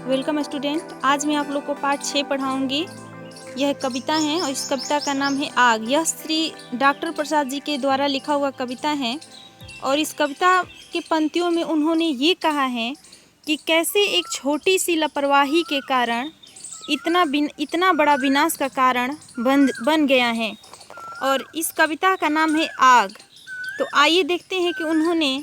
Welcome student. आज मैं आप लोग को पाठ 6 पढ़ाऊंगी। यह कविता है और इस कविता का नाम है आग। यह श्री डॉक्टर प्रसाद जी के द्वारा लिखा हुआ कविता है और इस कविता के पंक्तियों में उन्होंने ये कहा है कि कैसे एक छोटी सी लापरवाही के कारण इतना बड़ा विनाश का कारण बन गया है। और इस कविता का नाम है आग। तो आइए देखते हैं कि उन्होंने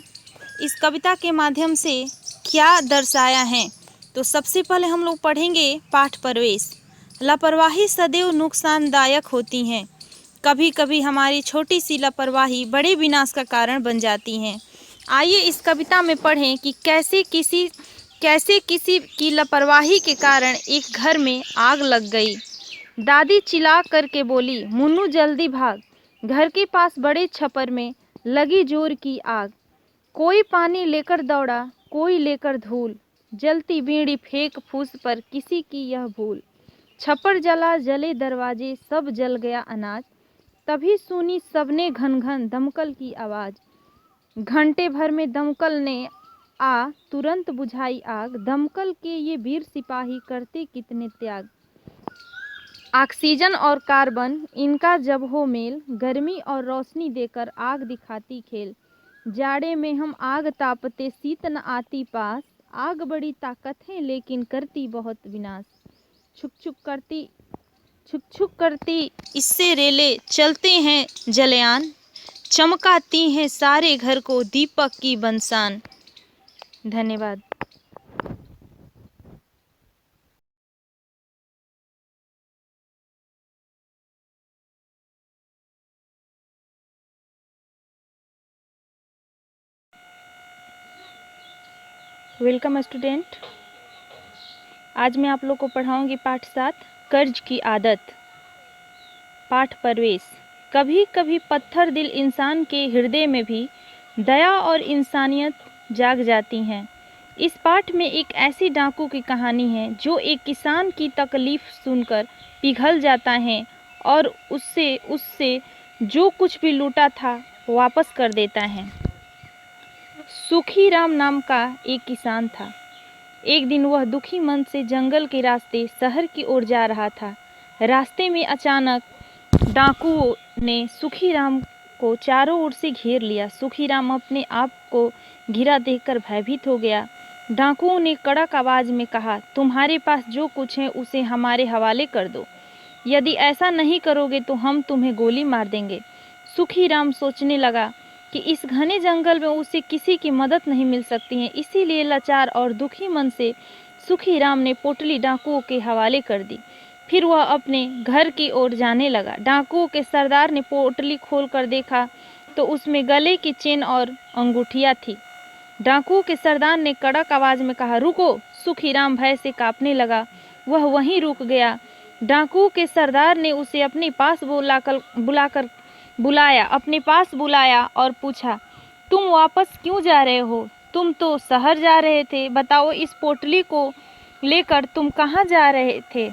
इस कविता के माध्यम से क्या दर्शाया है। तो सबसे पहले हम लोग पढ़ेंगे पाठ प्रवेश। लापरवाही सदैव नुकसानदायक होती हैं। कभी कभी हमारी छोटी सी लापरवाही बड़े विनाश का कारण बन जाती हैं। आइए इस कविता में पढ़ें कि कैसे किसी की लापरवाही के कारण एक घर में आग लग गई। दादी चिल्ला करके बोली, मुन्नू जल्दी भाग। घर के पास बड़े छप्पर में लगी जोर की आग। कोई पानी लेकर दौड़ा, कोई लेकर धूल। जलती बीड़ी फेंक फूस पर किसी की यह भूल। छप्पर जला, जले दरवाजे, सब जल गया अनाज। तभी सुनी सबने घन घन दमकल की आवाज। घंटे भर में दमकल ने आ तुरंत बुझाई आग। दमकल के ये वीर सिपाही करते कितने त्याग। ऑक्सीजन और कार्बन इनका जब हो मेल, गर्मी और रोशनी देकर आग दिखाती खेल। जाड़े में हम आग तापते, शीत न आती पास। आग बड़ी ताकत है लेकिन करती बहुत विनाश। छुक छुक करती इससे रेले चलते हैं जलयान। चमकाती हैं सारे घर को दीपक की बंसान। धन्यवाद। Welcome student. आज मैं आप लोग को पढ़ाऊंगी पाठ 7 कर्ज की आदत। पाठ प्रवेश। कभी कभी पत्थर दिल इंसान के हृदय में भी दया और इंसानियत जाग जाती हैं। इस पाठ में एक ऐसी डाकू की कहानी है जो एक किसान की तकलीफ सुनकर पिघल जाता है और उससे जो कुछ भी लूटा था वापस कर देता है। सुखीराम नाम का एक किसान था। एक दिन वह दुखी मन से जंगल के रास्ते शहर की ओर जा रहा था। रास्ते में अचानक डाकुओं ने सुखीराम को चारों ओर से घेर लिया। सुखीराम अपने आप को घिरा देखकर भयभीत हो गया। डाकुओं ने कड़क आवाज में कहा, तुम्हारे पास जो कुछ है उसे हमारे हवाले कर दो। यदि ऐसा नहीं करोगे तो हम तुम्हें गोली मार देंगे। सुखीराम सोचने लगा कि इस घने जंगल में उसे किसी की मदद नहीं मिल सकती है। इसीलिए लाचार और दुखी मन से सुखीराम ने पोटली डाकुओं के हवाले कर दी। फिर वह अपने घर की ओर जाने लगा। डाकुओं के सरदार ने पोटली खोलकर देखा तो उसमें गले की चेन और अंगूठियां थी। डाकुओं के सरदार ने कड़क आवाज में कहा, रुको। सुखीराम भय से कांपने लगा। वह वहीं रुक गया। डाकुओं के सरदार ने उसे अपने पास बुलाया और पूछा, तुम वापस क्यों जा रहे हो? तुम तो शहर जा रहे थे। बताओ, इस पोटली को लेकर तुम कहाँ जा रहे थे?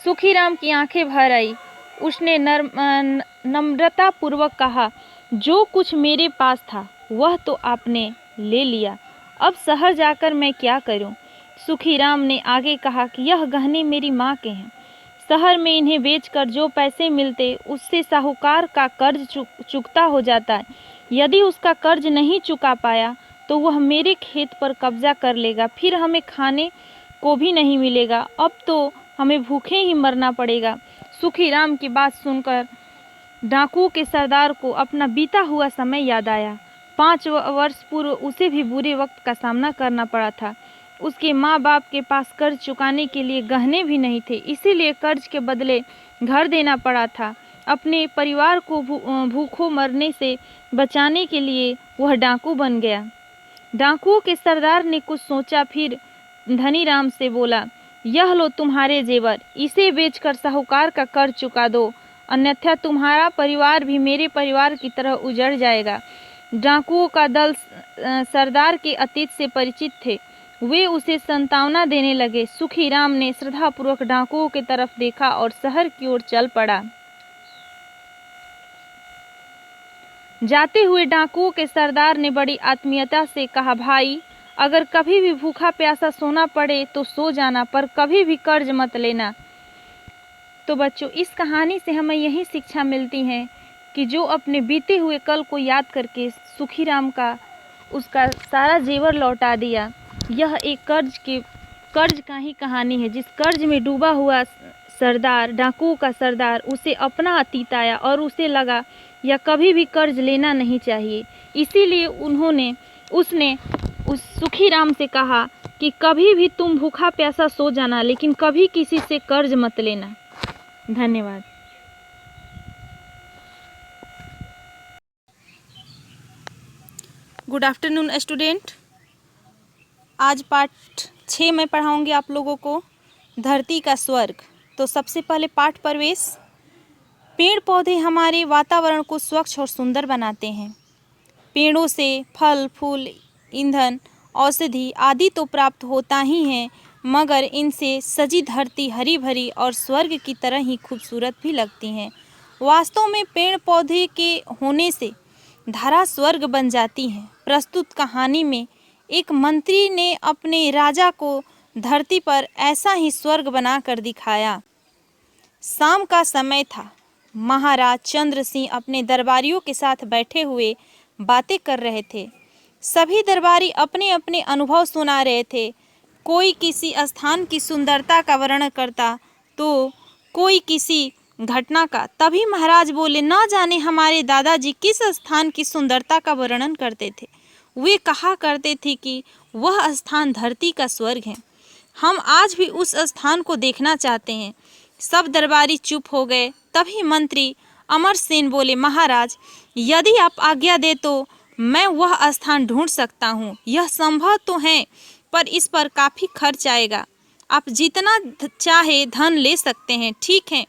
सुखीराम की आंखें भर आई। उसने नम्रता पूर्वक कहा, जो कुछ मेरे पास था वह तो आपने ले लिया। अब शहर जाकर मैं क्या करूं? सुखीराम ने आगे कहा कि यह गहने मेरी माँ के हैं। शहर में इन्हें बेचकर जो पैसे मिलते उससे साहूकार का कर्ज चुकता हो जाता है। यदि उसका कर्ज नहीं चुका पाया तो वह मेरे खेत पर कब्जा कर लेगा। फिर हमें खाने को भी नहीं मिलेगा। अब तो हमें भूखे ही मरना पड़ेगा। सुखीराम की बात सुनकर डाकुओं के सरदार को अपना बीता हुआ समय याद आया। 5 वर्ष पूर्व उसे भी बुरे वक्त का सामना करना पड़ा था। उसके माँ बाप के पास कर्ज चुकाने के लिए गहने भी नहीं थे, इसीलिए कर्ज के बदले घर देना पड़ा था। अपने परिवार को भूखों मरने से बचाने के लिए वह डाकू बन गया। डाकुओं के सरदार ने कुछ सोचा, फिर धनीराम से बोला, यह लो तुम्हारे जेवर, इसे बेचकर साहूकार का कर्ज चुका दो, अन्यथा तुम्हारा परिवार भी मेरे परिवार की तरह उजड़ जाएगा। डाकुओं का दल सरदार के अतीत से परिचित थे। वे उसे सांत्वना देने लगे। सुखीराम ने श्रद्धापूर्वक डाकुओं की तरफ देखा और शहर की ओर चल पड़ा। जाते हुए डाकुओं के सरदार ने बड़ी आत्मीयता से कहा, भाई, अगर कभी भी भूखा प्यासा सोना पड़े तो सो जाना, पर कभी भी कर्ज मत लेना। तो बच्चों, इस कहानी से हमें यही शिक्षा मिलती है कि जो अपने बीते हुए कल को याद करके सुखीराम का उसका सारा जेवर लौटा दिया, यह एक कर्ज का ही कहानी है। जिस कर्ज में डूबा हुआ सरदार, डाकुओं का सरदार, उसे अपना अतीत आया और उसे लगा या कभी भी कर्ज लेना नहीं चाहिए। इसीलिए उसने उस सुखीराम से कहा कि कभी भी तुम भूखा प्यासा सो जाना, लेकिन कभी किसी से कर्ज मत लेना। धन्यवाद। Good afternoon student. आज पाठ 6 में पढ़ाऊंगी आप लोगों को धरती का स्वर्ग। तो सबसे पहले पाठ प्रवेश। पेड़ पौधे हमारे वातावरण को स्वच्छ और सुंदर बनाते हैं। पेड़ों से फल फूल, ईंधन, औषधि आदि तो प्राप्त होता ही है, मगर इनसे सजी धरती हरी भरी और स्वर्ग की तरह ही खूबसूरत भी लगती है। वास्तव में पेड़ पौधे के होने से धरा स्वर्ग बन जाती है। प्रस्तुत कहानी में एक मंत्री ने अपने राजा को धरती पर ऐसा ही स्वर्ग बनाकर दिखाया। शाम का समय था। महाराज चंद्र सिंह अपने दरबारियों के साथ बैठे हुए बातें कर रहे थे। सभी दरबारी अपने अपने अनुभव सुना रहे थे। कोई किसी स्थान की सुंदरता का वर्णन करता तो कोई किसी घटना का। तभी महाराज बोले, ना जाने हमारे दादाजी किस स्थान की सुंदरता का वर्णन करते थे। वे कहा करते थे कि वह स्थान धरती का स्वर्ग है। हम आज भी उस स्थान को देखना चाहते हैं। सब दरबारी चुप हो गए। तभी मंत्री अमरसेन बोले, महाराज, यदि आप आज्ञा दे तो मैं वह स्थान ढूंढ सकता हूँ। यह संभव तो है, पर इस पर काफ़ी खर्च आएगा। आप जितना चाहे धन ले सकते हैं। ठीक है,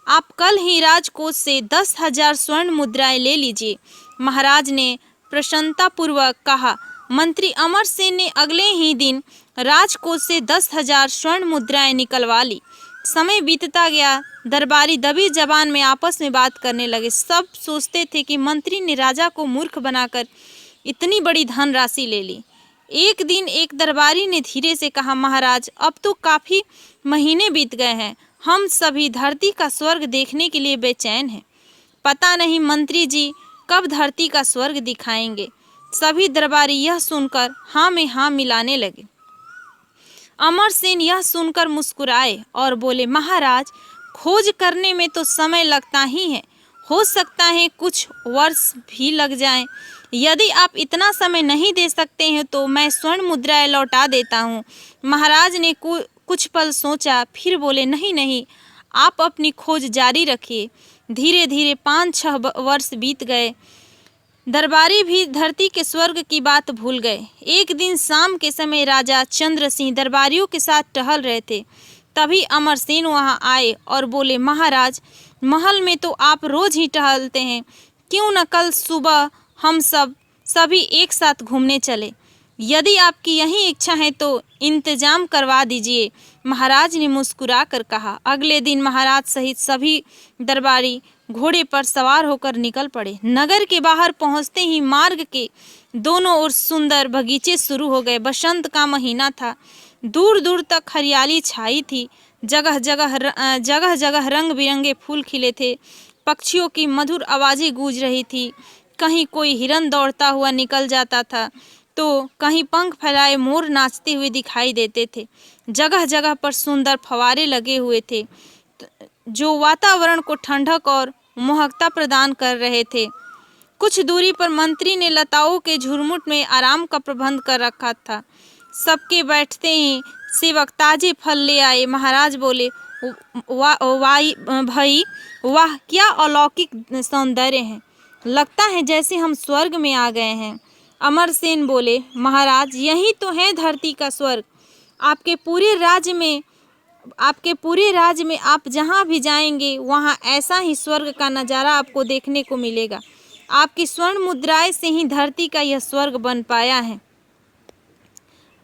आप कल ही राजकोष से 10,000 स्वर्ण मुद्राएं ले लीजिए। महाराज ने प्रसन्नतापूर्वक कहा। मंत्री अमरसेन ने अगले ही दिन राजकोष से 10,000 स्वर्ण मुद्राएं निकलवा ली। समय बीतता गया। दरबारी दबी जबान में आपस में बात करने लगे। सब सोचते थे कि मंत्री ने राजा को मूर्ख बनाकर इतनी बड़ी धनराशि ले ली। एक दिन एक दरबारी ने धीरे से कहा, महाराज, अब तो काफ़ी महीने बीत गए हैं। हम सभी धरती का स्वर्ग देखने के लिए बेचैन हैं। पता नहीं मंत्री जी कब धरती का स्वर्ग दिखाएंगे। सभी दरबारी यह सुनकर हाँ में हाँ मिलाने लगे। अमरसेन यह सुनकर मुस्कुराए और बोले, महाराज, खोज करने में तो समय लगता ही है। हो सकता है कुछ वर्ष भी लग जाएं। यदि आप इतना समय नहीं दे सकते हैं तो मैं स्वर्ण मुद्राएं लौटा देता हूँ। महाराज ने कुछ पल सोचा, फिर बोले, नहीं नहीं, आप अपनी खोज जारी रखिए। धीरे धीरे 5-6 वर्ष बीत गए। दरबारी भी धरती के स्वर्ग की बात भूल गए। एक दिन शाम के समय राजा चंद्र सिंह दरबारियों के साथ टहल रहे थे। तभी अमरसेन वहां आए और बोले, महाराज, महल में तो आप रोज ही टहलते हैं, क्यों न कल सुबह हम सभी एक साथ घूमने चले। यदि आपकी यही इच्छा है तो इंतजाम करवा दीजिए। महाराज ने मुस्कुरा कर कहा। अगले दिन महाराज सहित सभी दरबारी घोड़े पर सवार होकर निकल पड़े। नगर के बाहर पहुंचते ही मार्ग के दोनों ओर सुंदर बगीचे शुरू हो गए। बसंत का महीना था। दूर दूर तक हरियाली छाई थी। जगह जगह रंग बिरंगे फूल खिले थे। पक्षियों की मधुर आवाज़ें गूंज रही थी। कहीं कोई हिरन दौड़ता हुआ निकल जाता था तो कहीं पंख फैलाए मोर नाचते हुए दिखाई देते थे। जगह जगह पर सुंदर फव्वारे लगे हुए थे जो वातावरण को ठंडक और मोहकता प्रदान कर रहे थे। कुछ दूरी पर मंत्री ने लताओं के झुरमुट में आराम का प्रबंध कर रखा था। सबके बैठते ही सेवक ताजे फल ले आए। महाराज बोले, भाई वाह, क्या अलौकिक सौंदर्य है, लगता है जैसे हम स्वर्ग में आ गए हैं। अमरसेन बोले, महाराज, यही तो है धरती का स्वर्ग। आपके पूरे राज्य में आप जहाँ भी जाएंगे वहाँ ऐसा ही स्वर्ग का नज़ारा आपको देखने को मिलेगा। आपकी स्वर्ण मुद्राएं से ही धरती का यह स्वर्ग बन पाया है।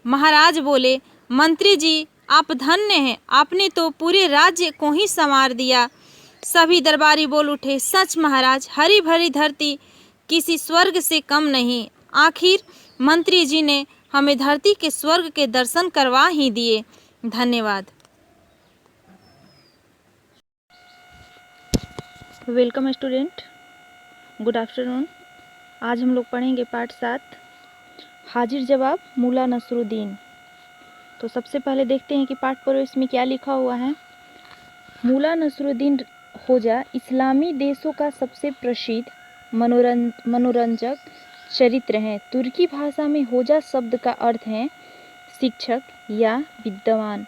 महाराज बोले, मंत्री जी, आप धन्य हैं, आपने तो पूरे राज्य को ही संवार दिया। सभी दरबारी बोल उठे, सच महाराज, हरी भरी धरती किसी स्वर्ग से कम नहीं। आखिर मंत्री जी ने हमें धरती के स्वर्ग के दर्शन करवा ही दिए। धन्यवाद। Welcome student, good afternoon. आज हम लोग पढ़ेंगे पाठ 7, हाजिर जवाब मुल्ला नसरुद्दीन। तो सबसे पहले देखते हैं कि पाठ प्रवेश में क्या लिखा हुआ है। मुल्ला नसरुद्दीन होजा इस्लामी देशों का सबसे प्रसिद्ध मनोरंजक चरित्र हैं। तुर्की भाषा में होजा शब्द का अर्थ है शिक्षक या विद्वान।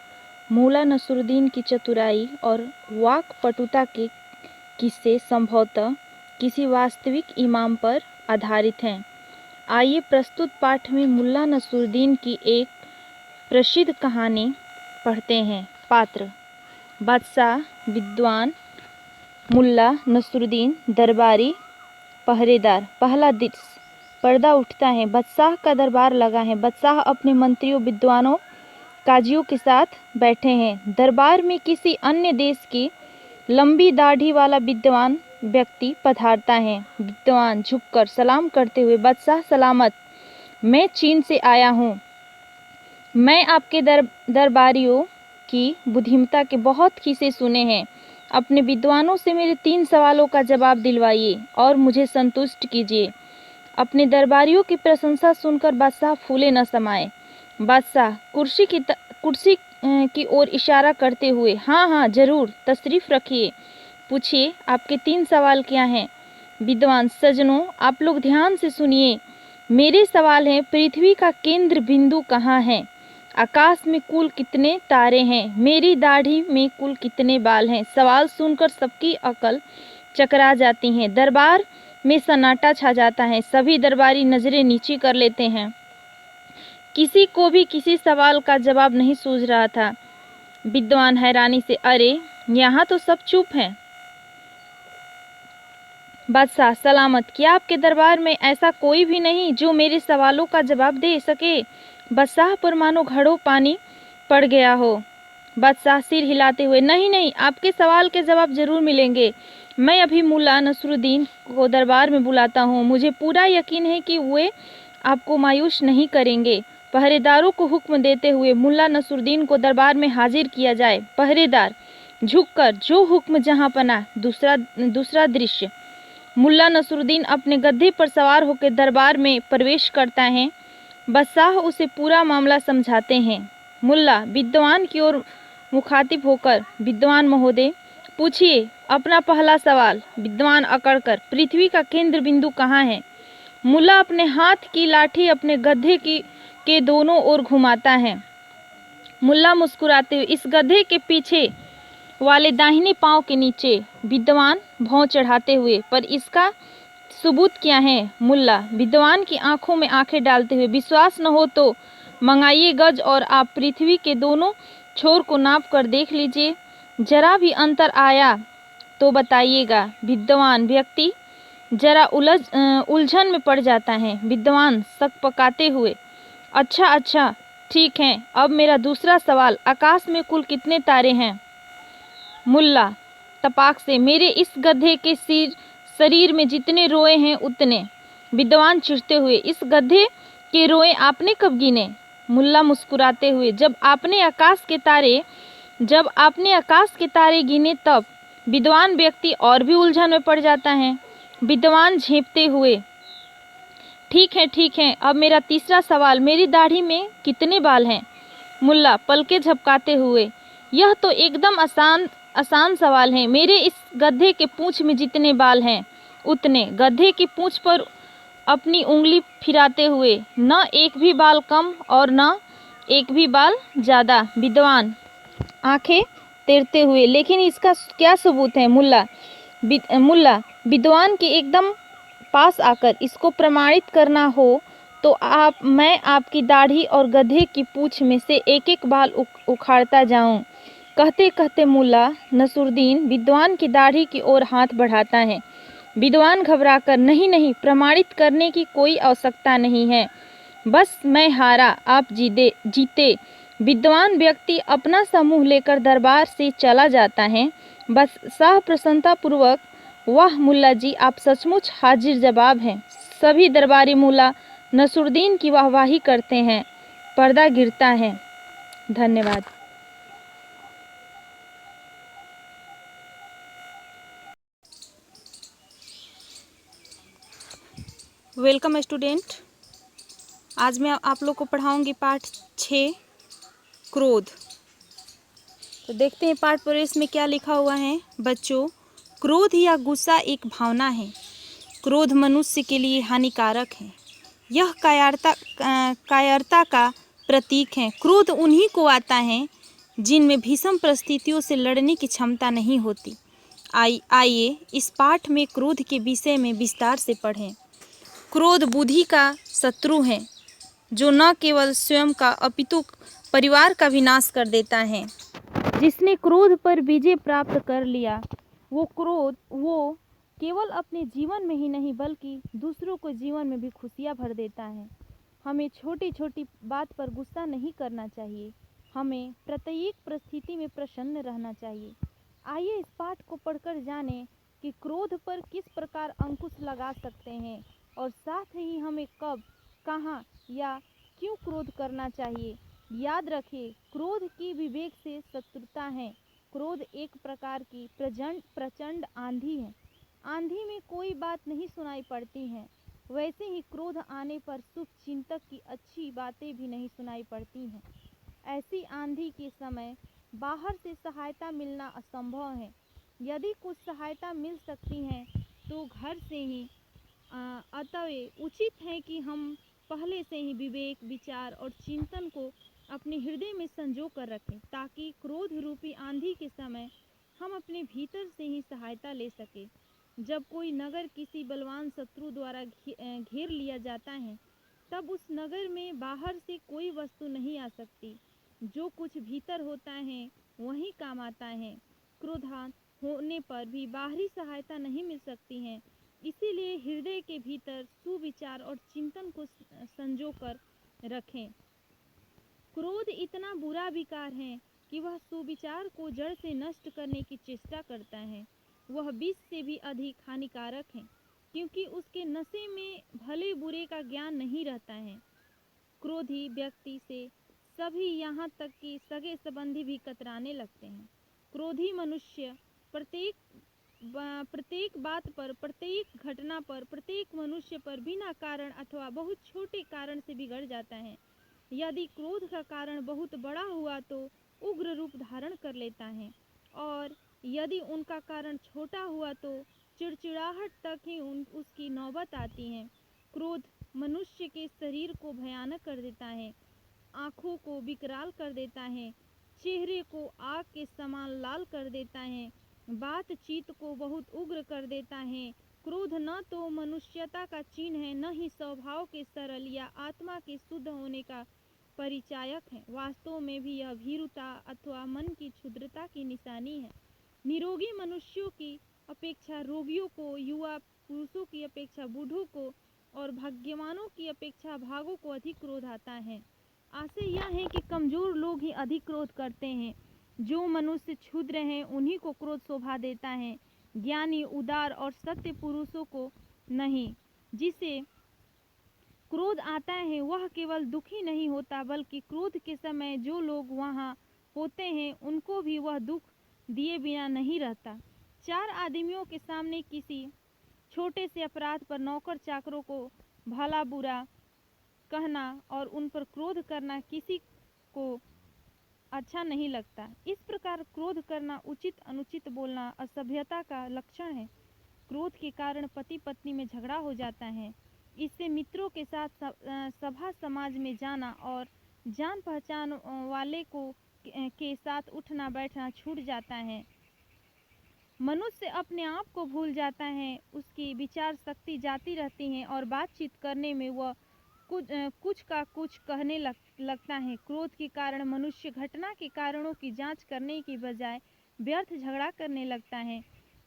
मुल्ला नसरुद्दीन की चतुराई और वाक्पटुता के किस्से संभवतः किसी वास्तविक इमाम पर आधारित हैं। आइए प्रस्तुत पाठ में मुल्ला नसरुद्दीन की एक प्रसिद्ध कहानी पढ़ते हैं। पात्र: बादशाह, विद्वान, मुल्ला नसरुद्दीन, दरबारी, पहरेदार। पहला दृश्य: पर्दा उठता है। बादशाह का दरबार लगा है। बादशाह अपने मंत्रियों, विद्वानों, काजियों के साथ बैठे हैं। दरबार में किसी अन्य देश की लंबी दाढ़ी वाला विद्वान व्यक्ति पधारता है। विद्वान झुककर सलाम करते हुए: बादशाह सलामत, मैं चीन से आया हूँ। मैं आपके दरबारियों की बुद्धिमत्ता के बहुत किस्से सुने हैं। अपने विद्वानों से मेरे 3 सवालों का जवाब दिलवाइए और मुझे संतुष्ट कीजिए। अपने दरबारियों की प्रशंसा सुनकर बादशाह फूले न समाये। बादशाह कुर्सी की ओर इशारा करते हुए: हाँ हाँ जरूर, तशरीफ रखिए, पूछिए आपके 3 सवाल क्या हैं। विद्वान: सज्जनों, आप लोग ध्यान से सुनिए। मेरे सवाल हैं: पृथ्वी का केंद्र बिंदु कहाँ है? आकाश में कुल कितने तारे हैं? मेरी दाढ़ी में कुल कितने बाल हैं? सवाल सुनकर सबकी अकल चकरा जाती है। दरबार में सन्नाटा छा जाता है। सभी दरबारी नजरें नीची कर लेते हैं। किसी को भी किसी सवाल का जवाब नहीं सूझ रहा था। विद्वान हैरानी से: अरे, यहाँ तो सब चुप हैं। बादशाह सलामत, क्या आपके दरबार में ऐसा कोई भी नहीं जो मेरे सवालों का जवाब दे सके? बादशाह पर मानो घड़ों पानी पड़ गया हो। बादशाह सिर हिलाते हुए: नहीं नहीं, आपके सवाल के जवाब जरूर मिलेंगे। मैं अभी मुल्ला नसरुद्दीन को दरबार में बुलाता हूँ। मुझे पूरा यकीन है कि वे आपको मायूस नहीं करेंगे। पहरेदारों को हुक्म देते हुए मुल्ला नसरुद्दीन को दरबार में हाजिर किया जाए। पहरेदार झुककर: जो हुक्म जहाँ पना। दूसरा दृश्य: मुल्ला नसरुद्दीन अपने गद्दे पर सवार होकर दरबार में प्रवेश करता है। बादशाह उसे पूरा मामला समझाते हैं। मुल्ला विद्वान की ओर मुखातिब होकर: विद्वान महोदय, पूछिए अपना पहला सवाल। विद्वान अकड़कर: पृथ्वी का केंद्र बिंदु कहाँ है? मुल्ला अपने हाथ की लाठी अपने गधे के दोनों ओर घुमाता है। मुल्ला मुस्कुराते हुए: इस गधे के पीछे वाले दाहिने पांव के नीचे। विद्वान भौं चढ़ाते हुए: पर इसका सबूत क्या है? मुल्ला विद्वान की आंखों में आंखें डालते हुए: विश्वास न हो तो मंगाइए गज और आप पृथ्वी के दोनों छोर को नाप कर देख लीजिए। जरा भी अंतर आया तो बताइएगा। विद्वान व्यक्ति जरा उलझन में पड़ जाता है। विद्वान सकपकाते हुए: अच्छा, ठीक है। अब मेरा दूसरा सवाल, आकाश में कुल कितने तारे हैं? मुल्ला तपाक से: मेरे इस गधे के शरीर में जितने रोए हैं उतने। विद्वान चिढ़ते हुए: इस गधे के रोए आपने कब गिने? मुल्ला मुस्कुराते हुए: जब आपने आकाश के तारे गिने तब। विद्वान व्यक्ति और भी उलझन में पड़ जाता है। विद्वान झेंपते हुए: ठीक है, अब मेरा तीसरा सवाल, मेरी दाढ़ी में कितने बाल हैं? मुल्ला पलके झपकाते हुए: यह तो एकदम आसान सवाल है। मेरे इस गधे के पूंछ में जितने बाल हैं उतने। गधे की पूंछ पर अपनी उंगली फिराते हुए: न एक भी बाल कम और न एक भी बाल ज्यादा। विद्वान आंखें तेरते हुए: लेकिन इसका क्या सबूत है? मुल्ला विद्वान के एकदम पास आकर: इसको प्रमाणित करना हो तो मैं आपकी दाढ़ी और गधे की पूंछ में से एक बाल उखाड़ता जाऊं। कहते कहते मुल्ला नसरुद्दीन विद्वान की दाढ़ी की ओर हाथ बढ़ाता है। विद्वान घबराकर: नहीं, प्रमाणित करने की कोई आवश्यकता नहीं है। बस मैं हारा, आप जीते। विद्वान व्यक्ति अपना समूह लेकर दरबार से चला जाता है। बादशाह प्रसन्नतापूर्वक: वाह मुल्ला जी, आप सचमुच हाजिर जवाब हैं। सभी दरबारी मुल्ला नसरुद्दीन की वाहवाही करते हैं। पर्दा गिरता है। धन्यवाद। Welcome student. आज मैं आप लोग को पढ़ाऊंगी पाठ 6 क्रोध। तो देखते हैं पाठ प्रवेश में क्या लिखा हुआ है। बच्चों, क्रोध या गुस्सा एक भावना है। क्रोध मनुष्य के लिए हानिकारक है। यह कायरता का प्रतीक है। क्रोध उन्हीं को आता है जिनमें भीषण परिस्थितियों से लड़ने की क्षमता नहीं होती। आइए इस पाठ में क्रोध के विषय में विस्तार से पढ़ें। क्रोध बुद्धि का शत्रु है, जो न केवल स्वयं का अपितु परिवार का विनाश कर देता है। जिसने क्रोध पर विजय प्राप्त कर लिया, वो केवल अपने जीवन में ही नहीं बल्कि दूसरों को जीवन में भी खुशियाँ भर देता है। हमें छोटी छोटी बात पर गुस्सा नहीं करना चाहिए। हमें प्रत्येक परिस्थिति में प्रसन्न रहना चाहिए। आइए इस पाठ को पढ़कर जानें कि क्रोध पर किस प्रकार अंकुश लगा सकते हैं और साथ ही हमें कब, कहाँ या क्यों क्रोध करना चाहिए। याद रखिए, क्रोध की विवेक से शत्रुता है। क्रोध एक प्रकार की प्रचंड आंधी है। आंधी में कोई बात नहीं सुनाई पड़ती है, वैसे ही क्रोध आने पर शुभ चिंतक की अच्छी बातें भी नहीं सुनाई पड़ती हैं। ऐसी आंधी के समय बाहर से सहायता मिलना असंभव है। यदि कुछ सहायता मिल सकती है तो घर से ही। अतएव उचित है कि हम पहले से ही विवेक, विचार और चिंतन को अपने हृदय में संजो कर रखें, ताकि क्रोध रूपी आंधी के समय हम अपने भीतर से ही सहायता ले सकें। जब कोई नगर किसी बलवान शत्रु द्वारा घेर लिया जाता है, तब उस नगर में बाहर से कोई वस्तु नहीं आ सकती। जो कुछ भीतर होता है वही काम आता है। क्रोधान होने पर भी बाहरी सहायता नहीं मिल सकती है। इसीलिए हृदय के भीतर सुविचार और चिंतन को संजो कर रखें। क्रोध इतना बुरा विकार है कि वह सुविचार को जड़ से नष्ट करने की चेष्टा करता है। वह विष से भी अधिक हानिकारक है, क्योंकि उसके नशे में भले बुरे का ज्ञान नहीं रहता है। क्रोधी व्यक्ति से सभी, यहाँ तक कि सगे संबंधी भी कतराने लगते हैं। क्रोधी मनुष्य प्रत्येक बात पर, प्रत्येक घटना पर, प्रत्येक मनुष्य पर बिना कारण अथवा बहुत छोटे कारण से बिगड़ जाता है। यदि क्रोध का कारण बहुत बड़ा हुआ तो उग्र रूप धारण कर लेता है, और यदि उनका कारण छोटा हुआ तो चिड़चिड़ाहट तक ही उसकी नौबत आती है। क्रोध मनुष्य के शरीर को भयानक कर देता है, आँखों को विकराल कर देता है, चेहरे को आग के समान लाल कर देता है, बातचीत को बहुत उग्र कर देता है। क्रोध न तो मनुष्यता का चिन्ह है, न ही स्वभाव के सरल या आत्मा के शुद्ध होने का परिचायक है। वास्तव में भी यह भीरुता अथवा मन की क्षुद्रता की निशानी है। निरोगी मनुष्यों की अपेक्षा रोगियों को, युवा पुरुषों की अपेक्षा बूढ़ों को और भाग्यवानों की अपेक्षा भागों को अधिक क्रोध आता है। आशय यह है कि कमजोर लोग ही अधिक क्रोध करते हैं। जो मनुष्य क्षुद्र हैं उन्हीं को क्रोध शोभा देता है, ज्ञानी, उदार और सत्य पुरुषों को नहीं। जिसे क्रोध आता है वह केवल दुखी नहीं होता, बल्कि क्रोध के समय जो लोग वहाँ होते हैं उनको भी वह दुख दिए बिना नहीं रहता। 4 आदमियों के सामने किसी छोटे से अपराध पर नौकर चाकरों को भला बुरा कहना और उन पर क्रोध करना किसी को अच्छा नहीं लगता। इस प्रकार क्रोध करना, उचित अनुचित बोलना असभ्यता का लक्षण है। क्रोध के कारण पति पत्नी में झगड़ा हो जाता है। इससे मित्रों के साथ सभा समाज में जाना और जान पहचान वाले के साथ उठना बैठना छूट जाता है। मनुष्य अपने आप को भूल जाता है, उसकी विचार शक्ति जाती रहती है और बातचीत करने में वह कुछ का कुछ कहने लगता है। क्रोध के कारण मनुष्य घटना के कारणों की जांच करने की बजाय व्यर्थ झगड़ा करने लगता है।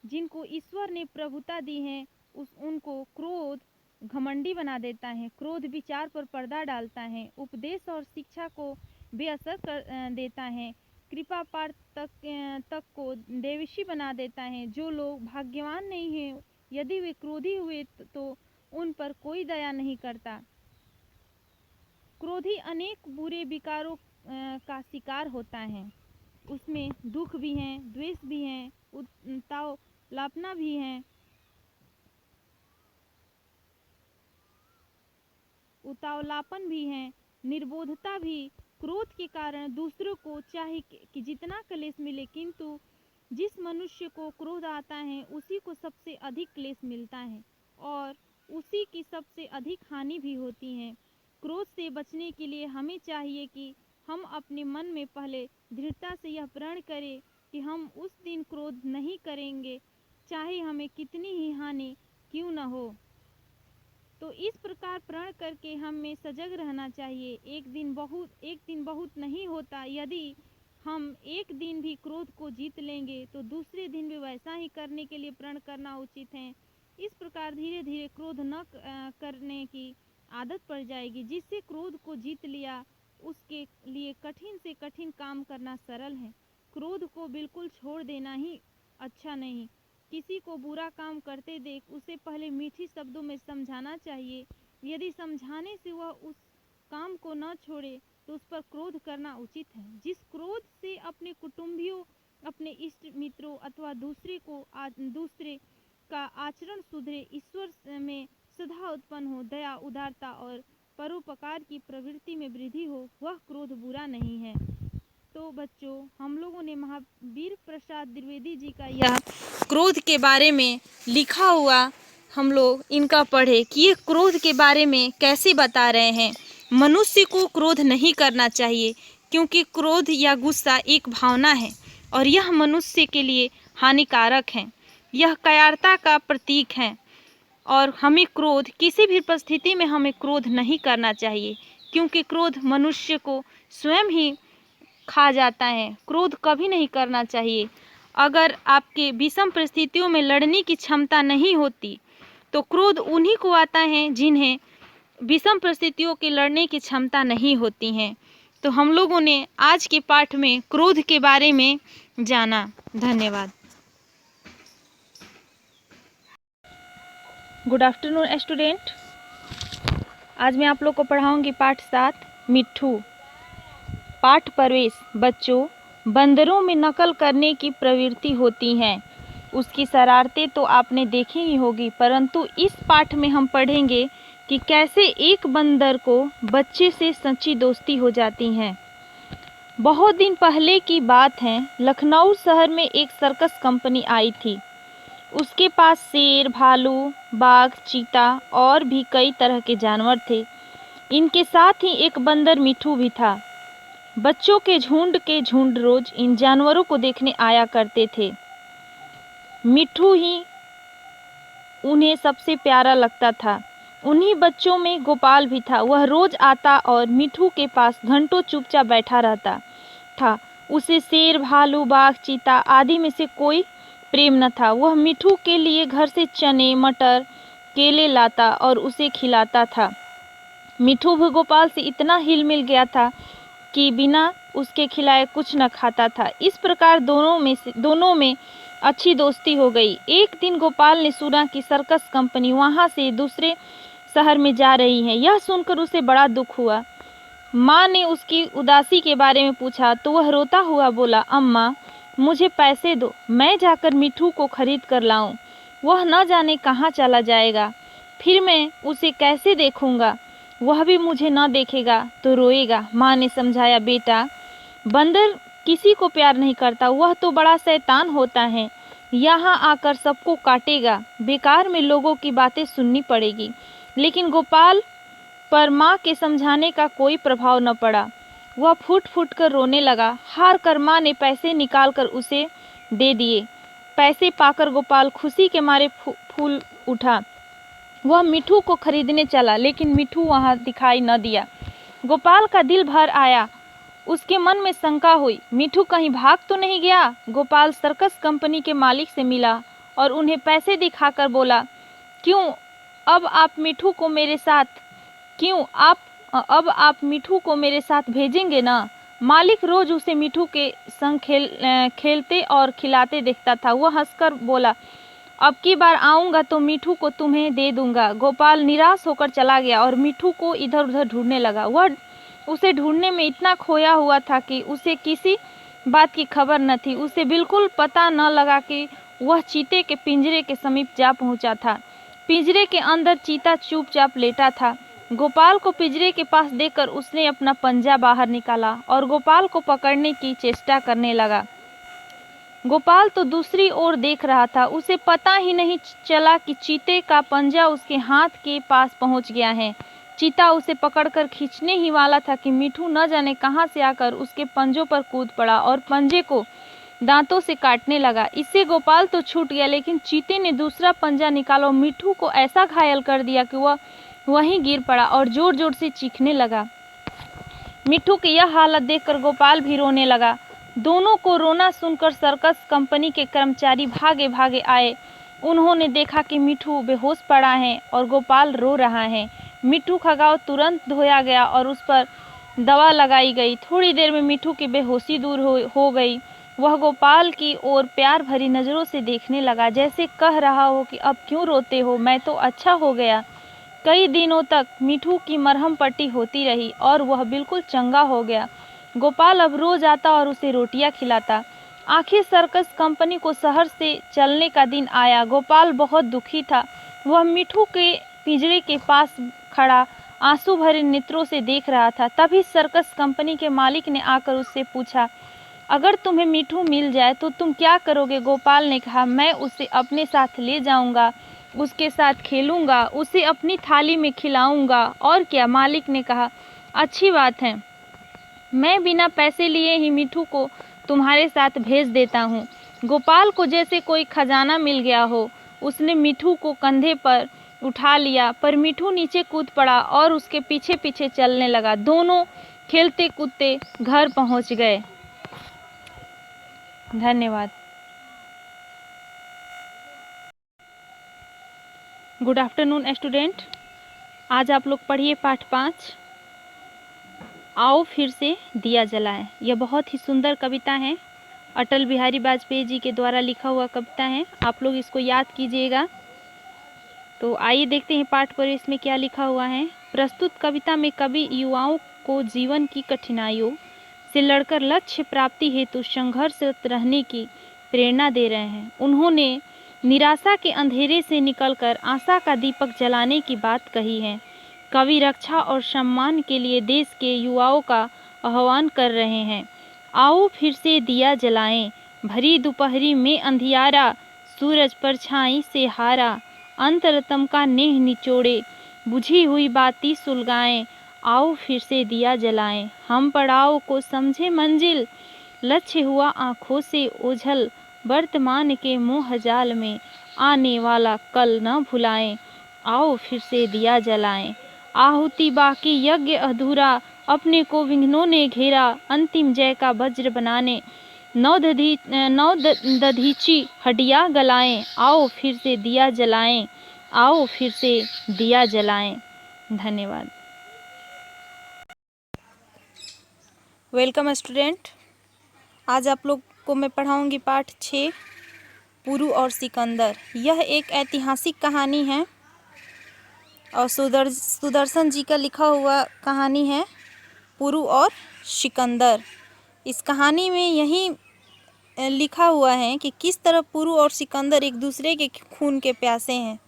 जिनको ईश्वर ने प्रभुता दी है उनको क्रोध घमंडी बना देता है। क्रोध विचार पर पर्दा डालता है, उपदेश और शिक्षा को बेअसर कर देता है, कृपा पाठ तक को देवशी बना देता है। जो लोग भाग्यवान नहीं हैं, यदि वे क्रोधी हुए तो उन पर कोई दया नहीं करता। क्रोधी अनेक बुरे विकारों का शिकार होता है। उसमें दुख भी हैं, द्वेष भी हैं, उत्तावलापना भी है, उतावलापन भी है, निर्बोधता भी। क्रोध के कारण दूसरों को चाहे कि जितना क्लेश मिले, किंतु जिस मनुष्य को क्रोध आता है उसी को सबसे अधिक क्लेश मिलता है और उसी की सबसे अधिक हानि भी होती है। क्रोध से बचने के लिए हमें चाहिए कि हम अपने मन में पहले दृढ़ता से यह प्रण करें कि हम उस दिन क्रोध नहीं करेंगे, चाहे हमें कितनी ही हानि क्यों न हो। तो इस प्रकार प्रण करके हमें सजग रहना चाहिए। एक दिन बहुत नहीं होता। यदि हम एक दिन भी क्रोध को जीत लेंगे तो दूसरे दिन भी वैसा ही करने के लिए प्रण करना उचित है। इस प्रकार धीरे धीरे क्रोध न करने की आदत पड़ जाएगी। जिससे क्रोध को जीत लिया उसके लिए कठिन से कठिन काम करना सरल है। क्रोध को बिल्कुल छोड़ देना ही अच्छा नहीं। किसी को बुरा काम करते देख उसे पहले मीठी शब्दों में समझाना चाहिए। यदि समझाने से वह उस काम को न छोड़े तो उस पर क्रोध करना उचित है। जिस क्रोध से अपने कुटुंबियों, अपने इष्ट मित्रों अथवा दूसरे का आचरण सुधरे, ईश्वर में सदा उत्पन्न हो, दया, उदारता और परोपकार की प्रवृत्ति में वृद्धि हो, वह क्रोध बुरा नहीं है। तो बच्चों, हम लोगों ने महावीर प्रसाद द्विवेदी जी का यह क्रोध के बारे में लिखा हुआ हम लोग इनका पढ़े कि ये क्रोध के बारे में कैसे बता रहे हैं। मनुष्य को क्रोध नहीं करना चाहिए क्योंकि क्रोध या गुस्सा एक भावना है और यह मनुष्य के लिए हानिकारक है। यह कायरता का प्रतीक है और हमें क्रोध किसी भी परिस्थिति में हमें क्रोध नहीं करना चाहिए क्योंकि क्रोध मनुष्य को स्वयं ही खा जाता है। क्रोध कभी नहीं करना चाहिए। अगर आपके विषम परिस्थितियों में लड़ने की क्षमता नहीं होती तो क्रोध उन्हीं को आता है जिन्हें विषम परिस्थितियों के लड़ने की क्षमता नहीं होती है। तो हम लोगों ने आज के पाठ में क्रोध के बारे में जाना। धन्यवाद। Good afternoon student. आज मैं आप लोग को पढ़ाऊंगी पाठ 7 मिट्ठू। पाठ प्रवेश। बच्चों, बंदरों में नकल करने की प्रवृत्ति होती है। उसकी शरारतें तो आपने देखी ही होगी, परंतु इस पाठ में हम पढ़ेंगे कि कैसे एक बंदर को बच्चे से सच्ची दोस्ती हो जाती है। बहुत दिन पहले की बात है। लखनऊ शहर में एक सर्कस कंपनी आई थी। उसके पास शेर, भालू, बाघ, चीता और भी कई तरह के जानवर थे। इनके साथ ही एक बंदर मिट्ठू भी था। बच्चों के झुंड रोज इन जानवरों को देखने आया करते थे। मिट्ठू ही उन्हें सबसे प्यारा लगता था। उन्हीं बच्चों में गोपाल भी था। वह रोज आता और मिट्ठू के पास घंटों चुपचाप बैठा रहता था। उसे शेर, भालू, बाघ, चीता आदि में से कोई प्रेम न था। वह मिट्ठू के लिए घर से चने, मटर, केले लाता और उसे खिलाता था। मिट्ठू भी गोपाल से इतना हिल मिल गया था कि बिना उसके खिलाए कुछ न खाता था। इस प्रकार दोनों में अच्छी दोस्ती हो गई। एक दिन गोपाल ने सुना कि सर्कस कंपनी वहां से दूसरे शहर में जा रही है। यह सुनकर उसे बड़ा दुख हुआ। माँ ने उसकी उदासी के बारे में पूछा तो वह रोता हुआ बोला, अम्मा, मुझे पैसे दो, मैं जाकर मिट्ठू को खरीद कर लाऊं। वह न जाने कहाँ चला जाएगा, फिर मैं उसे कैसे देखूंगा। वह भी मुझे न देखेगा तो रोएगा। माँ ने समझाया, बेटा, बंदर किसी को प्यार नहीं करता, वह तो बड़ा शैतान होता है। यहाँ आकर सबको काटेगा। बेकार में लोगों की बातें सुननी पड़ेगी। लेकिन गोपाल पर माँ के समझाने का कोई प्रभाव न पड़ा। वह फूट फूट कर रोने लगा। हार कर माँ ने पैसे निकाल कर उसे दे दिए। पैसे पाकर गोपाल खुशी के मारे फूल उठा। वह मिट्ठू को खरीदने चला, लेकिन मिट्ठू वहां दिखाई न दिया। गोपाल का दिल भर आया। उसके मन में शंका हुई, मिट्ठू कहीं भाग तो नहीं गया। गोपाल सर्कस कंपनी के मालिक से मिला और उन्हें पैसे दिखाकर बोला, अब आप मिट्ठू को मेरे साथ भेजेंगे ना? मालिक रोज उसे मिट्ठू के संग खेलते और खिलाते देखता था। वह हंसकर बोला, अब की बार आऊंगा तो मिट्ठू को तुम्हें दे दूंगा। गोपाल निराश होकर चला गया और मिट्ठू को इधर उधर ढूंढने लगा। वह उसे ढूंढने में इतना खोया हुआ था कि उसे किसी बात की खबर न थी। उसे बिल्कुल पता न लगा कि वह चीते के पिंजरे के समीप जा पहुंचा था। पिंजरे के अंदर चीता चुपचाप लेटा था। गोपाल को पिंजरे के पास देखकर उसने अपना पंजा बाहर निकाला और गोपाल को पकड़ने की चेष्टा करने लगा। गोपाल तो दूसरी ओर देख रहा था। उसे पता ही नहीं चला कि चीते का पंजा उसके हाथ के पास पहुंच गया है। चीता उसे पकड़कर खींचने ही वाला था कि मिठू न जाने कहां से आकर उसके पंजों पर कूद पड़ा और पंजे को दांतों से काटने लगा। इससे गोपाल तो छूट गया, लेकिन चीते ने दूसरा पंजा निकाला और मिठू को ऐसा घायल कर दिया कि वह वहीं गिर पड़ा और जोर जोर से चीखने लगा। मिठू की यह हालत देखकर गोपाल भी रोने लगा। दोनों को रोना सुनकर सर्कस कंपनी के कर्मचारी भागे भागे आए। उन्होंने देखा कि मिठू बेहोश पड़ा है और गोपाल रो रहा है। मिठू का घाव तुरंत धोया गया और उस पर दवा लगाई गई। थोड़ी देर में मिठू की बेहोशी दूर हो गई। वह गोपाल की ओर प्यार भरी नज़रों से देखने लगा, जैसे कह रहा हो कि अब क्यों रोते हो, मैं तो अच्छा हो गया। कई दिनों तक मिठू की मरहम पट्टी होती रही और वह बिल्कुल चंगा हो गया। गोपाल अब रोज आता और उसे रोटियां खिलाता। आखिर सर्कस कंपनी को शहर से चलने का दिन आया। गोपाल बहुत दुखी था। वह मिठू के पिंजरे के पास खड़ा आंसू भरे नेत्रों से देख रहा था। तभी सर्कस कंपनी के मालिक ने आकर उससे पूछा, अगर तुम्हें मिठू मिल जाए तो तुम क्या करोगे? गोपाल ने कहा, मैं उसे अपने साथ ले जाऊंगा, उसके साथ खेलूंगा, उसे अपनी थाली में खिलाऊंगा और क्या। मालिक ने कहा, अच्छी बात है, मैं बिना पैसे लिए ही मिठू को तुम्हारे साथ भेज देता हूँ। गोपाल को जैसे कोई खजाना मिल गया हो। उसने मिठू को कंधे पर उठा लिया, पर मिठू नीचे कूद पड़ा और उसके पीछे पीछे चलने लगा। दोनों खेलते कूदते घर पहुँच गए। धन्यवाद। Good afternoon student. आज आप लोग पढ़िए पाठ 5, आओ फिर से दिया जलाएं। यह बहुत ही सुंदर कविता है। अटल बिहारी वाजपेयी जी के द्वारा लिखा हुआ कविता है। आप लोग इसको याद कीजिएगा। तो आइए देखते हैं पाठ पर इसमें क्या लिखा हुआ है। प्रस्तुत कविता में कवि युवाओं को जीवन की कठिनाइयों से लड़कर लक्ष्य प्राप्ति हेतु संघर्षरत रहने की प्रेरणा दे रहे हैं। उन्होंने निराशा के अंधेरे से निकलकर आशा का दीपक जलाने की बात कही है। कवि रक्षा और सम्मान के लिए देश के युवाओं का आह्वान कर रहे हैं। आओ फिर से दिया जलाएं, भरी दोपहरी में अंधियारा, सूरज परछाई से हारा, अंतरतम का नेह निचोड़े, बुझी हुई बाती सुलगाएं। आओ फिर से दिया जलाएं, हम पड़ाव को समझे मंजिल, लक्ष्य हुआ आँखों से ओझल, वर्तमान के मोह जाल में आने वाला कल न भुलाएं। आओ फिर से दिया जलाएं, आहुति बाकी यज्ञ अधूरा, अपने को विघ्नों ने घेरा, अंतिम जय का वज्र बनाने नौ दधीची हड्डियाँ गलाएं। आओ फिर से दिया जलाएं, आओ फिर से दिया जलाएं। धन्यवाद। Welcome student. आज आप लोग को मैं पढ़ाऊंगी पाठ 6, पुरु और सिकंदर। यह एक ऐतिहासिक कहानी है और सुदर्शन जी का लिखा हुआ कहानी है, पुरु और सिकंदर। इस कहानी में यही लिखा हुआ है कि किस तरह पुरु और सिकंदर एक दूसरे के खून के प्यासे हैं।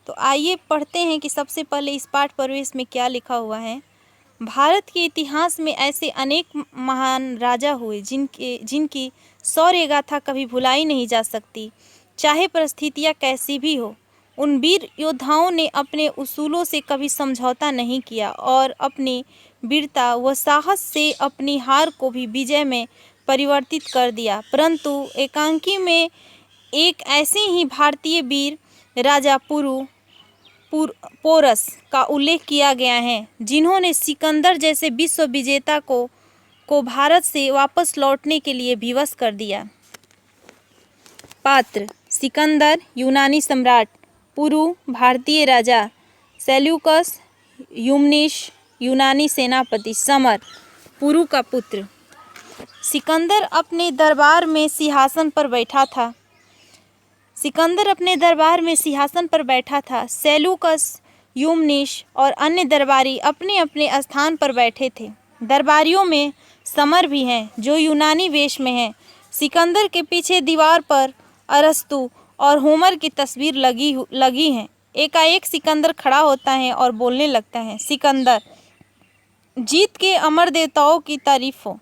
तो आइए पढ़ते हैं कि सबसे पहले इस पाठ प्रवेश में क्या लिखा हुआ है। भारत के इतिहास में ऐसे अनेक महान राजा हुए जिनकी शौर्य गाथा कभी भुलाई नहीं जा सकती, चाहे परिस्थितियाँ कैसी भी हो। उन वीर योद्धाओं ने अपने उसूलों से कभी समझौता नहीं किया और अपनी वीरता व साहस से अपनी हार को भी विजय में परिवर्तित कर दिया। परंतु एकांकी में एक ऐसे ही भारतीय वीर राजा पोरस का उल्लेख किया गया है, जिन्होंने सिकंदर जैसे विश्व विजेता को भारत से वापस लौटने के लिए विवश कर दिया। पात्र: सिकंदर यूनानी सम्राट, पुरु भारतीय राजा, सेल्यूकस यूमनिश यूनानी सेनापति, समर पुरु का पुत्र। सिकंदर अपने दरबार में सिंहासन पर बैठा था। सेल्यूकस, यूमनिश और अन्य दरबारी अपने अपने स्थान पर बैठे थे। दरबारियों में समर भी हैं जो यूनानी वेश में हैं। सिकंदर के पीछे दीवार पर अरस्तु और होमर की तस्वीर लगी हैं। एकाएक सिकंदर खड़ा होता है और बोलने लगता है, सिकंदर, जीत के अमर देवताओं की तारीफ हो,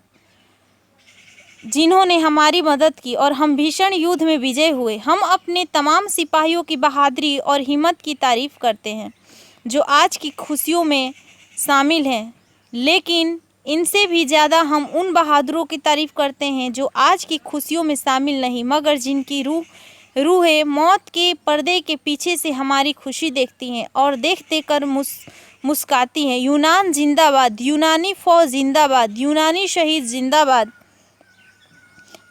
जिन्होंने हमारी मदद की और हम भीषण युद्ध में विजय हुए। हम अपने तमाम सिपाहियों की बहादुरी और हिम्मत की तारीफ करते हैं जो आज की खुशियों में शामिल हैं, लेकिन इनसे भी ज़्यादा हम उन बहादुरों की तारीफ करते हैं जो आज की खुशियों में शामिल नहीं, मगर जिनकी रूहें मौत के पर्दे के पीछे से हमारी खुशी देखती हैं और देख देख कर मुस्काती हैं। यूनान जिंदाबाद, यूनानी फौज जिंदाबाद, यूनानी शहीद जिंदाबाद।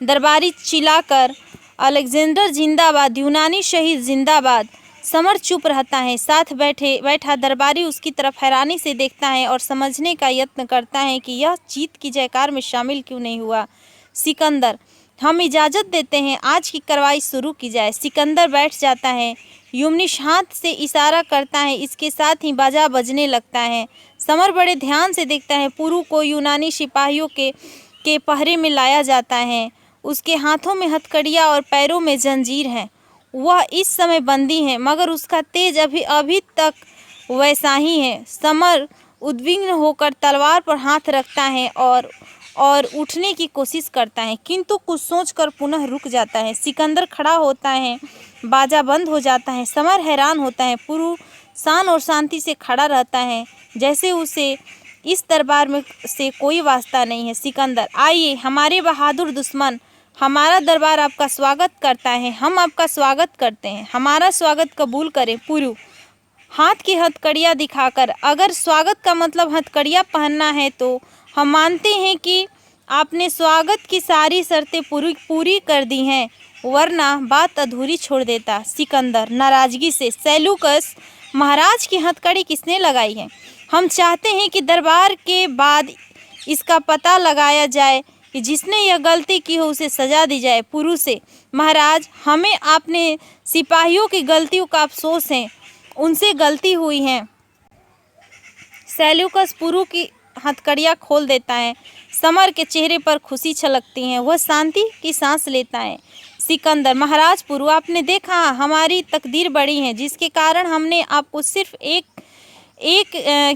दरबारी चिल्लाकर, अलेक्जेंडर जिंदाबाद, यूनानी शहीद जिंदाबाद। समर चुप रहता है। साथ बैठा दरबारी उसकी तरफ हैरानी से देखता है और समझने का यत्न करता है कि यह जीत की जयकार में शामिल क्यों नहीं हुआ। सिकंदर, हम इजाज़त देते हैं, आज की कार्रवाई शुरू की जाए। सिकंदर बैठ जाता है। यूमनिश हाथ से इशारा करता है, इसके साथ ही बाजा बजने लगता है। समर बड़े ध्यान से देखता है। पुरु को यूनानी सिपाहियों के पहरे में लाया जाता है। उसके हाथों में हथकड़ियाँ और पैरों में जंजीर हैं। वह इस समय बंदी है, मगर उसका तेज अभी तक वैसा ही है। समर उद्विग्न होकर तलवार पर हाथ रखता है और उठने की कोशिश करता है, किंतु कुछ सोचकर पुनः रुक जाता है। सिकंदर खड़ा होता है, बाजा बंद हो जाता है। समर हैरान होता है। पुरु शान और शांति से खड़ा रहता है, जैसे उसे इस दरबार में से कोई वास्ता नहीं है। सिकंदर, आइए हमारे बहादुर दुश्मन, हमारा दरबार आपका स्वागत करता है। हम आपका स्वागत करते हैं, हमारा स्वागत कबूल करें। पुरु हाथ की हथकड़ियाँ दिखाकर, अगर स्वागत का मतलब हथकड़ियाँ पहनना है तो हम मानते हैं कि आपने स्वागत की सारी शर्तें पूरी कर दी हैं, वरना बात अधूरी छोड़ देता। सिकंदर नाराजगी से, सेल्यूकस महाराज की हथकड़ी किसने लगाई है? हम चाहते हैं कि दरबार के बाद इसका पता लगाया जाए कि जिसने यह गलती की हो उसे सजा दी जाए। पुरु से, महाराज, हमें अपने सिपाहियों की गलतियों का अफसोस है, उनसे गलती हुई है। सेल्यूकस पुरु की हथकड़ियाँ खोल देता है। समर के चेहरे पर खुशी छलकती है, वह शांति की सांस लेता है। सिकंदर, महाराज पुरु, आपने देखा हमारी तकदीर बड़ी है, जिसके कारण हमने आपको सिर्फ एक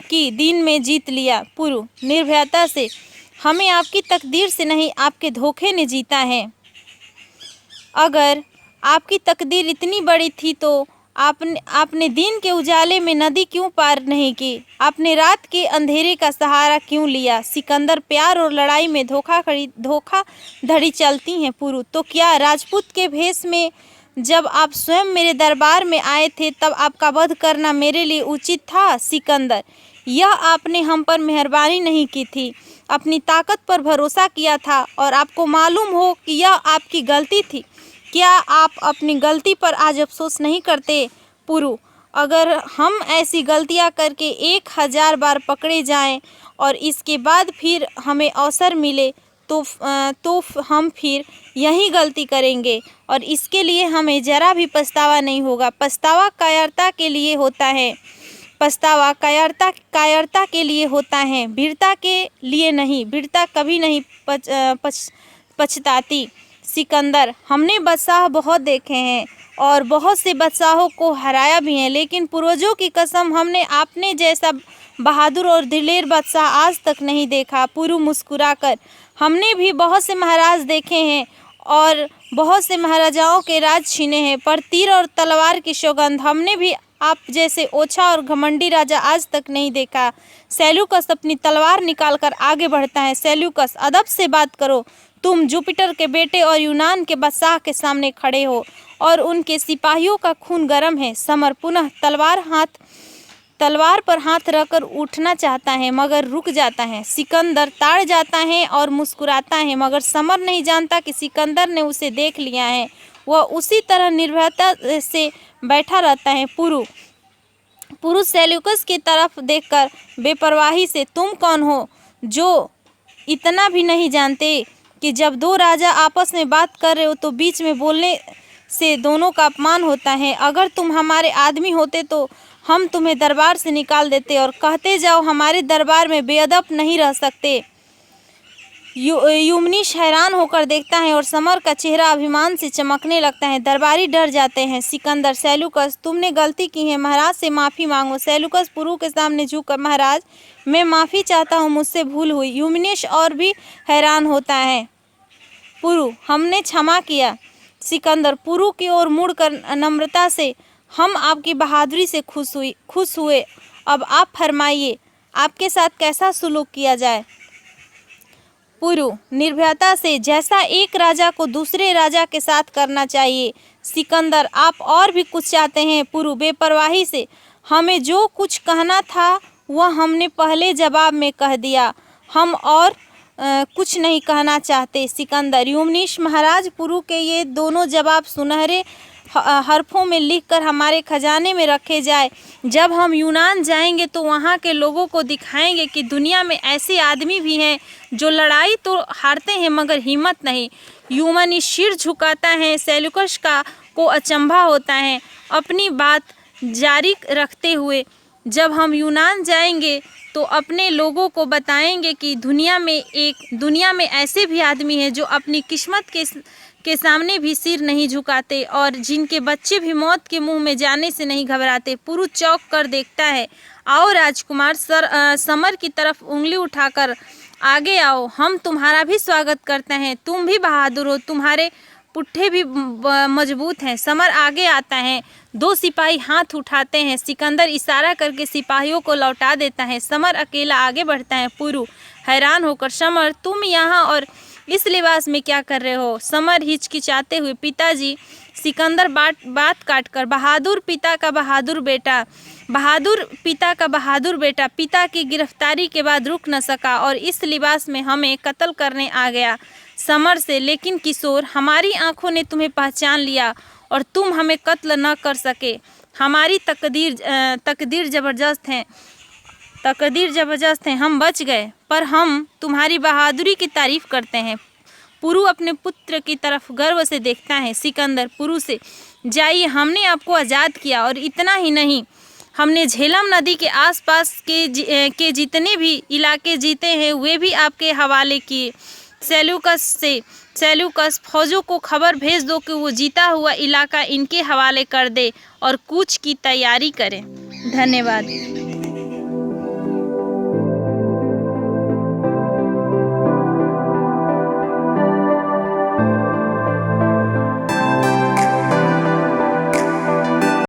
की दिन में जीत लिया। पुरु निर्भयता से, हमें आपकी तकदीर से नहीं, आपके धोखे ने जीता है। अगर आपकी तकदीर इतनी बड़ी थी तो आपने दिन के उजाले में नदी क्यों पार नहीं की? आपने रात के अंधेरे का सहारा क्यों लिया? सिकंदर, प्यार और लड़ाई में धोखाधड़ी चलती हैं। पुरु, तो क्या राजपूत के भेष में जब आप स्वयं मेरे दरबार में आए थे तब आपका वध करना मेरे लिए उचित था? सिकंदर, यह आपने हम पर मेहरबानी नहीं की थी, अपनी ताकत पर भरोसा किया था और आपको मालूम हो कि यह आपकी गलती थी। क्या आप अपनी गलती पर आज अफसोस नहीं करते? पुरु, अगर हम ऐसी गलतियां करके 1000 बार पकड़े जाएं और इसके बाद फिर हमें अवसर मिले तो हम फिर यही गलती करेंगे और इसके लिए हमें ज़रा भी पछतावा नहीं होगा। पछतावा कायरता के लिए होता है, पछतावा कायरता के लिए होता है, वीरता के लिए नहीं। वीरता कभी नहीं पछताती। सिकंदर, हमने बादशाह बहुत देखे हैं और बहुत से बादशाहों को हराया भी है, लेकिन पूर्वजों की कसम, हमने आपने जैसा बहादुर और दिलेर बादशाह आज तक नहीं देखा। पुरु मुस्कुराकर, हमने भी बहुत से महाराज देखे हैं और बहुत से महाराजाओं के राज छीने हैं, पर तीर और तलवार की सौगंध हमने भी आप जैसे ओछा और घमंडी राजा आज तक नहीं देखा। सेल्यूकस अपनी तलवार निकालकर आगे बढ़ता है। सेल्यूकस, अदब से बात करो, तुम जुपिटर के बेटे और यूनान के बादशाह के सामने खड़े हो और उनके सिपाहियों का खून गर्म है। समर पुनः तलवार पर हाथ रखकर उठना चाहता है, मगर रुक जाता है। सिकंदर ताड़ जाता है और मुस्कुराता है, मगर समर नहीं जानता कि सिकंदर ने उसे देख लिया है। वह उसी तरह निर्भयता से बैठा रहता है। पुरु सेल्यूकस की तरफ देखकर बेपरवाही से, तुम कौन हो जो इतना भी नहीं जानते कि जब दो राजा आपस में बात कर रहे हो तो बीच में बोलने से दोनों का अपमान होता है? अगर तुम हमारे आदमी होते तो हम तुम्हें दरबार से निकाल देते और कहते जाओ हमारे दरबार में बेअदब नहीं रह सकते। यूमनीश हैरान होकर देखता है और समर का चेहरा अभिमान से चमकने लगता है। दरबारी डर जाते हैं। सिकंदर, सेल्यूकस तुमने गलती की है, महाराज से माफ़ी मांगो। सेल्यूकस पुरु के सामने झुककर, महाराज मैं माफ़ी चाहता हूँ, मुझसे भूल हुई। यूमनीश और भी हैरान होता है। पुरु, हमने क्षमा किया। सिकंदर पुरु की ओर मुड़कर नम्रता से, हम आपकी बहादुरी से खुश हुए। अब आप फरमाइए आपके साथ कैसा सुलूक किया जाए। पुरु निर्भयता से, जैसा एक राजा को दूसरे राजा के साथ करना चाहिए। सिकंदर, आप और भी कुछ चाहते हैं। पुरु बेपरवाही से, हमें जो कुछ कहना था वह हमने पहले जवाब में कह दिया, हम और कुछ नहीं कहना चाहते। सिकंदर, यूमनीश महाराज, पुरु के ये दोनों जवाब सुनहरे हरफों में लिखकर हमारे खजाने में रखे जाए। जब हम यूनान जाएंगे तो वहाँ के लोगों को दिखाएंगे कि दुनिया में ऐसे आदमी भी हैं जो लड़ाई तो हारते हैं मगर हिम्मत नहीं। यूमनी सिर झुकाता है। सेल्यूकस को अचंभा होता है। अपनी बात जारी रखते हुए, जब हम यूनान जाएंगे तो अपने लोगों को बताएंगे कि दुनिया में ऐसे भी आदमी हैं जो अपनी किस्मत के सामने भी सिर नहीं झुकाते और जिनके बच्चे भी मौत के मुंह में जाने से नहीं घबराते। पुरु चौंक कर देखता है। आओ राजकुमार, समर की तरफ उंगली उठाकर आगे आओ, हम तुम्हारा भी स्वागत करते हैं। तुम भी बहादुर हो, तुम्हारे पुट्ठे भी मजबूत हैं। समर आगे आता है। दो सिपाही हाथ उठाते हैं। सिकंदर इशारा करके सिपाहियों को लौटा देता है। समर अकेला आगे बढ़ता है। पुरु हैरान होकर, समर तुम यहाँ और इस लिबास में क्या कर रहे हो? समर हिचकिचाते हुए, पिताजी। सिकंदर बात काटकर, बहादुर पिता का बहादुर बेटा, पिता की गिरफ्तारी के बाद रुक न सका और इस लिबास में हमें कत्ल करने आ गया। समर से, लेकिन किशोर, हमारी आंखों ने तुम्हें पहचान लिया और तुम हमें कत्ल न कर सके। हमारी तकदीर जबरदस्त है, हम बच गए, पर हम तुम्हारी बहादुरी की तारीफ करते हैं। पुरु अपने पुत्र की तरफ गर्व से देखता है। सिकंदर पुरु से, जाइए, हमने आपको आज़ाद किया और इतना ही नहीं, हमने झेलम नदी के आसपास के जितने भी इलाके जीते हैं वे भी आपके हवाले किए। सेल्यूकस फौजों को खबर भेज दो कि वो जीता हुआ इलाका इनके हवाले कर दे और कूच की तैयारी करें। धन्यवाद।